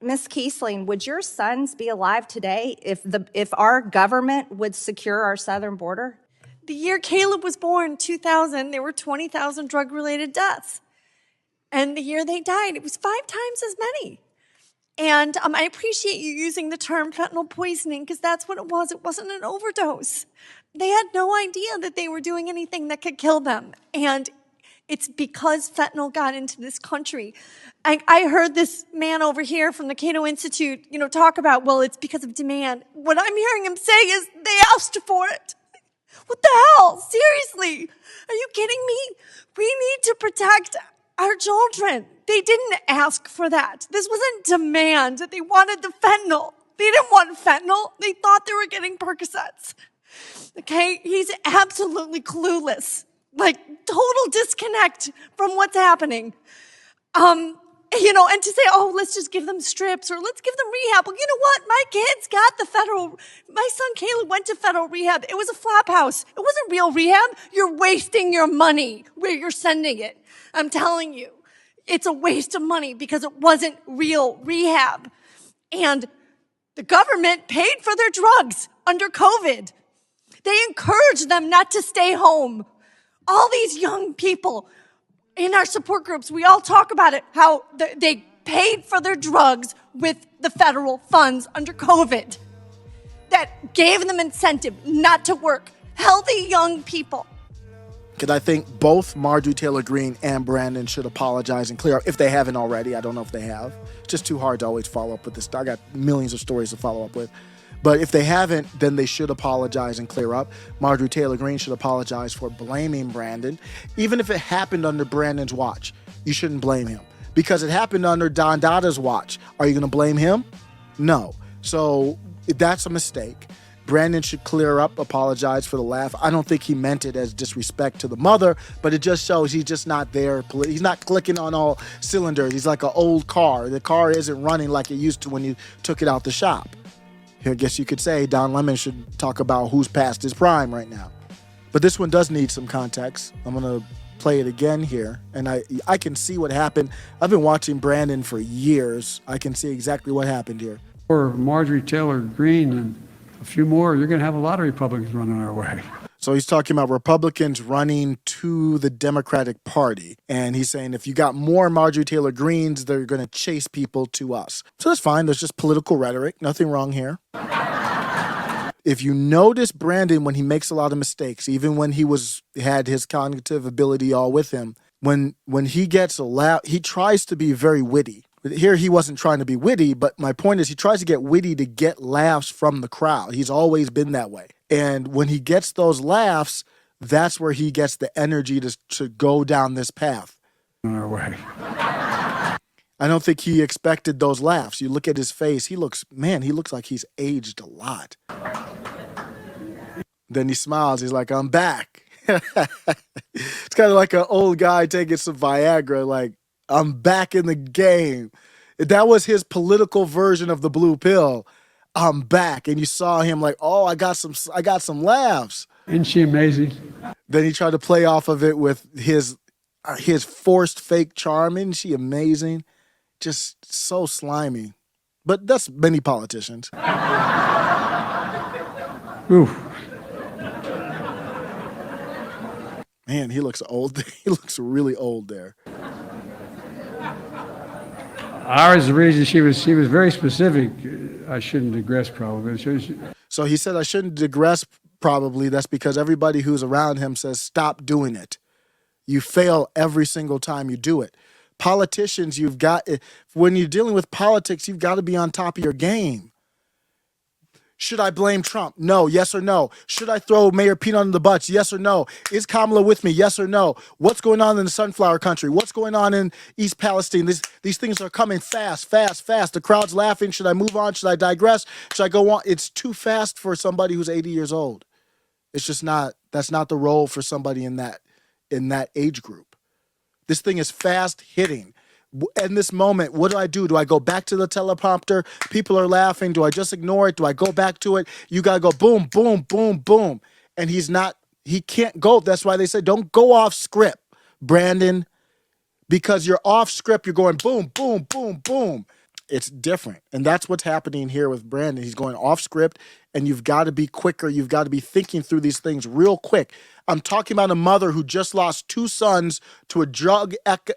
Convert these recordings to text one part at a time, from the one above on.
Miss Kiessling, would your sons be alive today if our government would secure our southern border? The year Caleb was born, 2000, there were 20,000 drug-related deaths. And the year they died, it was 5 times as many. And I appreciate you using the term fentanyl poisoning because that's what it was. It wasn't an overdose. They had no idea that they were doing anything that could kill them. And it's because fentanyl got into this country. I heard this man over here from the Cato Institute, talk about, well, it's because of demand. What I'm hearing him say is they asked for it. What the hell? Seriously? Are you kidding me? We need to protect our children. They didn't ask for that. This wasn't demand. They wanted the fentanyl. They didn't want fentanyl. They thought they were getting Percocets. Okay? He's absolutely clueless. Like, total disconnect from what's happening. And to say, oh, let's just give them strips or let's give them rehab. Well, you know what? My kids got my son Caleb went to federal rehab. It was a flap house. It wasn't real rehab. You're wasting your money where you're sending it. I'm telling you, it's a waste of money because it wasn't real rehab. And the government paid for their drugs under COVID. They encouraged them not to stay home. All these young people in our support groups, we all talk about it, how they paid for their drugs with the federal funds under COVID that gave them incentive not to work. Healthy young people. Because I think both Marjorie Taylor Greene and Brandon should apologize and clear up, if they haven't already. I don't know if they have. It's just too hard to always follow up with this. I got millions of stories to follow up with. But if they haven't, then they should apologize and clear up. Marjorie Taylor Greene should apologize for blaming Brandon. Even if it happened under Brandon's watch, you shouldn't blame him. Because it happened under Don Dada's watch. Are you going to blame him? No. So that's a mistake. Brandon should clear up, apologize for the laugh. I don't think he meant it as disrespect to the mother, but it just shows he's just not there. He's not clicking on all cylinders. He's like an old car. The car isn't running like it used to when you took it out the shop. I guess you could say Don Lemon should talk about who's past his prime right now. But this one does need some context. I'm going to play it again here. And I can see what happened. I've been watching Brandon for years. I can see exactly what happened here. For Marjorie Taylor Greene and a few more, you're going to have a lot of Republicans running our way. So he's talking about Republicans running to the Democratic Party. And he's saying if you got more Marjorie Taylor Greenes, they're going to chase people to us. So that's fine. There's just political rhetoric. Nothing wrong here. If you notice Brandon, when he makes a lot of mistakes, even when he had his cognitive ability all with him, when he gets he tries to be very witty. Here he wasn't trying to be witty, but my point is he tries to get witty to get laughs from the crowd. He's always been that way. And when he gets those laughs, that's where he gets the energy to go down this path. On our way. I don't think he expected those laughs. You look at his face, he looks like he's aged a lot. Then he smiles, he's like, I'm back. It's kind of like an old guy taking some Viagra, like, I'm back in the game. That was his political version of the blue pill. I'm back. And you saw him like, oh, I got some laughs. Isn't she amazing? Then he tried to play off of it with his forced fake charm. Isn't she amazing? Just so slimy. But that's many politicians. Ooh. Man, he looks old. He looks really old there. Ours, the reason she was very specific. I shouldn't digress probably. So he said I shouldn't digress probably. That's because everybody who's around him says, stop doing it. You fail every single time you do it. Politicians, when you're dealing with politics, you've got to be on top of your game. Should I blame Trump? No. Yes or no? Should I throw Mayor Pete under the bus? Yes or no? Is Kamala with me? Yes or no? What's going on in the Sunflower Country? What's going on in East Palestine? These things are coming fast. The crowd's laughing. Should I move on? Should I digress? Should I go on? It's too fast for somebody who's 80 years old. It's just not. That's not the role for somebody in that age group. This thing is fast hitting. In this moment, what do? Do I go back to the teleprompter? People are laughing. Do I just ignore it? Do I go back to it? You got to go boom, boom, boom, boom. And he can't go. That's why they say don't go off script, Brandon, because you're off script. You're going boom, boom, boom, boom. It's different. And that's what's happening here with Brandon. He's going off script, and you've got to be quicker. You've got to be thinking through these things real quick. I'm talking about a mother who just lost 2 sons to a drug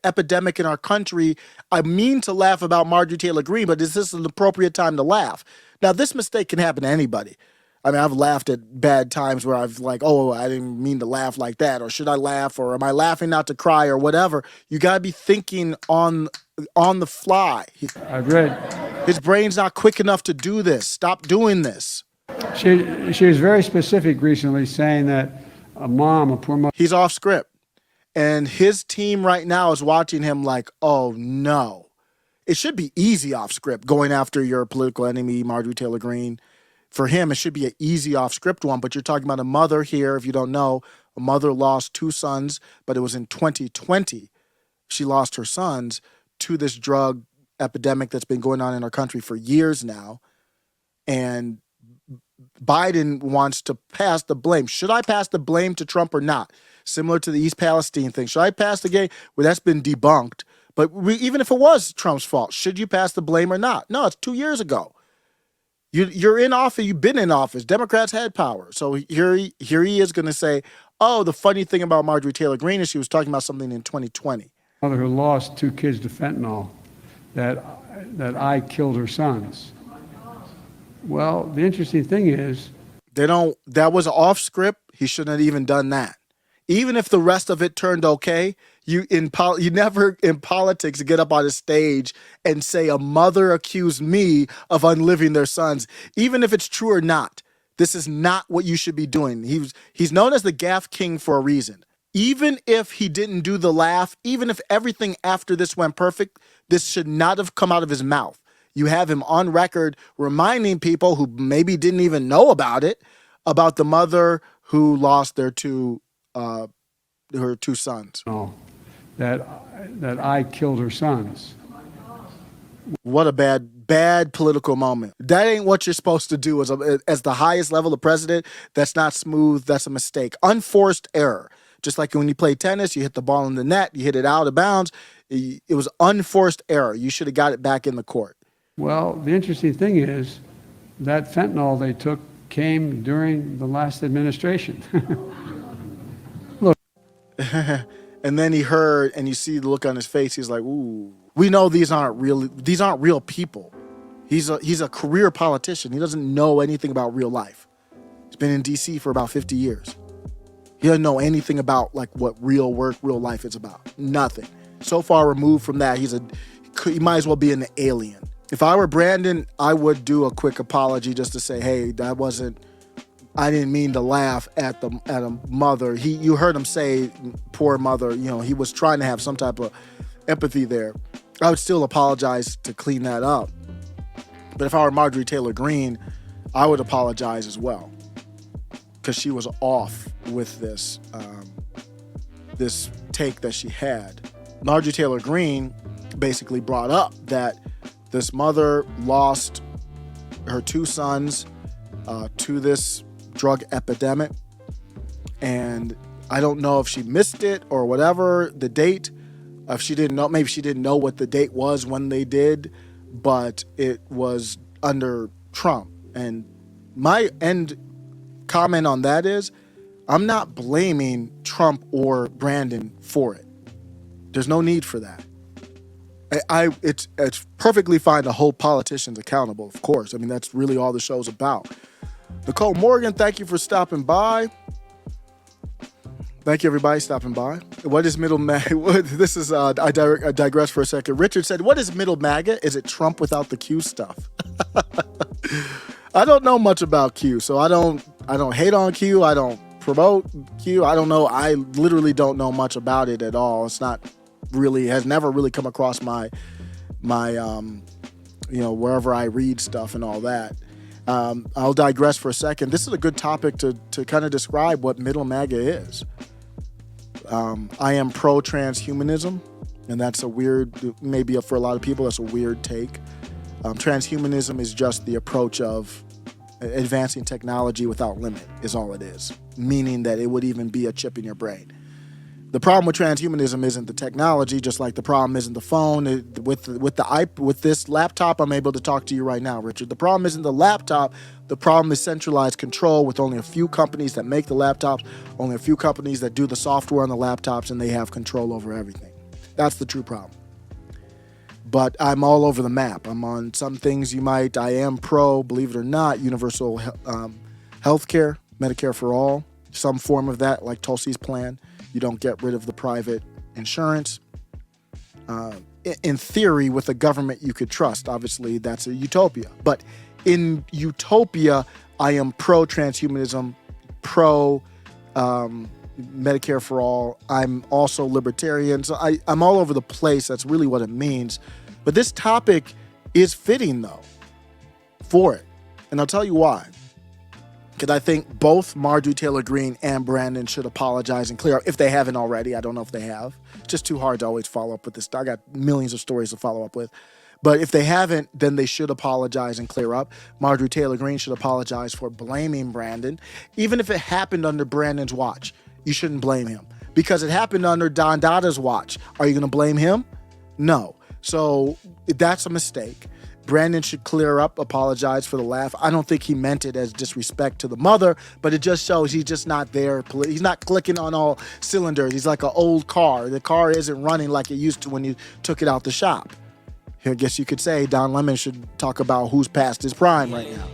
epidemic in our country. I mean to laugh about Marjorie Taylor Greene, but is this an appropriate time to laugh? Now, this mistake can happen to anybody. I mean, I've laughed at bad times where I've like, oh, I didn't mean to laugh like that, or should I laugh, or am I laughing not to cry, or whatever. You got to be thinking on the fly. I've read His brain's not quick enough to do this. Stop doing this. she was very specific recently, saying that a poor mom. He's off script. And his team right now is watching him like, oh no. It should be easy off script, going after your political enemy, Marjorie Taylor Greene. For him, it should be an easy off script one, but you're talking about a mother here. If you don't know, a mother lost 2 sons, but it was in 2020. She lost her sons to this drug epidemic that's been going on in our country for years now. And Biden wants to pass the blame. Should I pass the blame to Trump or not? Similar to the East Palestine thing. Should I pass the game? Well, that's been debunked. But even if it was Trump's fault, should you pass the blame or not? No, it's 2 years ago. You're in office. You've been in office. Democrats had power. So here he is going to say, oh, the funny thing about Marjorie Taylor Greene is she was talking about something in 2020. Mother who lost 2 kids to fentanyl, that I killed her sons. Well, the interesting thing is, that was off script. He shouldn't have even done that. Even if the rest of it turned okay, you never in politics get up on a stage and say a mother accused me of unliving their sons. Even if it's true or not, this is not what you should be doing. He's known as the gaffe king for a reason. Even if he didn't do the laugh, even if everything after this went perfect, this should not have come out of his mouth. You have him on record reminding people who maybe didn't even know about it, about the mother who lost her 2 sons. no, that I killed her sons. What a bad political moment. That ain't what you're supposed to do as the highest level of president. That's not smooth. That's a mistake. Unforced error. Just like when you play tennis, you hit the ball in the net, you hit it out of bounds. It was unforced error. You should have got it back in the court. Well, the interesting thing is that fentanyl they took came during the last administration. Look. And then he heard, and you see the look on his face. He's like, ooh, we know these aren't real people. He's a career politician. He doesn't know anything about real life. He's been in DC for about 50 years. He doesn't know anything about like what real work, real life is about. Nothing. So far removed from that, he might as well be an alien. If I were Brandon, I would do a quick apology just to say, hey, I didn't mean to laugh at a mother. You heard him say, poor mother, he was trying to have some type of empathy there. I would still apologize to clean that up. But if I were Marjorie Taylor Greene, I would apologize as well. Because she was off with this take that she had. Marjorie Taylor Greene basically brought up that this mother lost her 2 sons to this drug epidemic. And I don't know if she missed it or whatever, the date. If she didn't know, maybe she didn't know what the date was when they did, but it was under Trump. And my end comment on that is, I'm not blaming Trump or Brandon for it. There's no need for that. It's perfectly fine to hold politicians accountable, of course. I mean, that's really all the show's about. Nicole Morgan, thank you for stopping by. Thank you, everybody, stopping by. What is middle MAGA? This is, I digress for a second. Richard said, what is middle MAGA? Is it Trump without the Q stuff? I don't know much about Q, so I don't hate on Q. I don't promote Q. I don't know. I literally don't know much about it at all. It's not really, has never really come across my wherever I read stuff and all that. I'll digress for a second. This is a good topic to kind of describe what middle MAGA is. I am pro-transhumanism, and that's a weird, maybe for a lot of people, that's a weird take. Transhumanism is just the approach of advancing technology without limit, is all it is, meaning that it would even be a chip in your brain. The problem with transhumanism isn't the technology, just like the problem isn't the phone. With this laptop, I'm able to talk to you right now, Richard. The problem isn't the laptop. The problem is centralized control with only a few companies that make the laptops, only a few companies that do the software on the laptops, and they have control over everything. That's the true problem. But I'm all over the map. I'm on some things I am pro, believe it or not, universal health care, Medicare for all, some form of that, like Tulsi's plan. You don't get rid of the private insurance. In theory, with a government you could trust. Obviously, that's a utopia. But in utopia, I am pro-transhumanism, pro-Medicare for all. I'm also libertarian. So I'm all over the place. That's really what it means. But this topic is fitting, though, for it. And I'll tell you why. Because I think both Marjorie Taylor Greene and Brandon should apologize and clear up, if they haven't already. I don't know if they have. It's just too hard to always follow up with this. I got millions of stories to follow up with. But if they haven't, then they should apologize and clear up. Marjorie Taylor Greene should apologize for blaming Brandon. Even if it happened under Brandon's watch, you shouldn't blame him. Because it happened under Don Dada's watch. Are you going to blame him? No. So that's a mistake. Brandon should clear up, apologize for the laugh. I don't think he meant it as disrespect to the mother, but it just shows he's just not there. He's not clicking on all cylinders. He's like an old car. The car isn't running like it used to when you took it out the shop. I guess you could say Don Lemon should talk about who's past his prime right now.